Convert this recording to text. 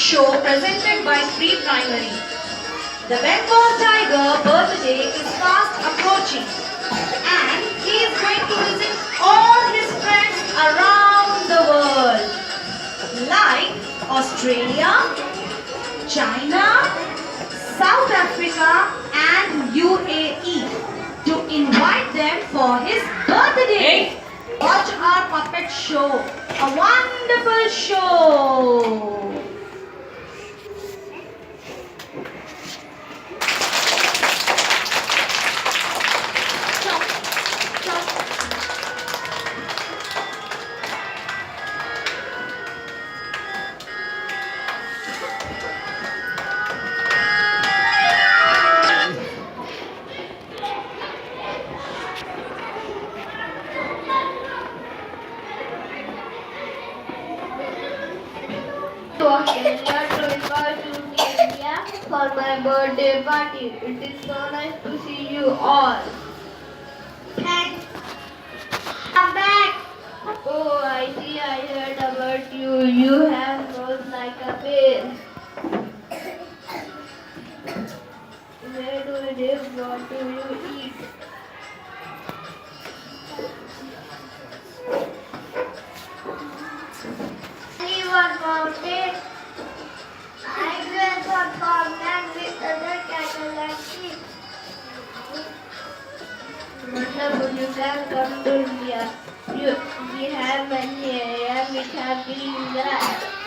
show presented by Pre-Primary. The Bengal tiger birthday is fast approaching and he is going to visit all his friends around the world like Australia, China, South Africa and UAE to invite them for his birthday. Watch our puppet show, a wonderful show. To Australia to invite you to India for my birthday party. It is so nice to see you all. Thanks. Come back. Oh, I see. I heard about you. You have nose like a bear. Where do you live? What do you eat? Anyone mountain? I grew up on land with other cattle and sheep. Wonderful, you can come to India. We have many areas which have green grass.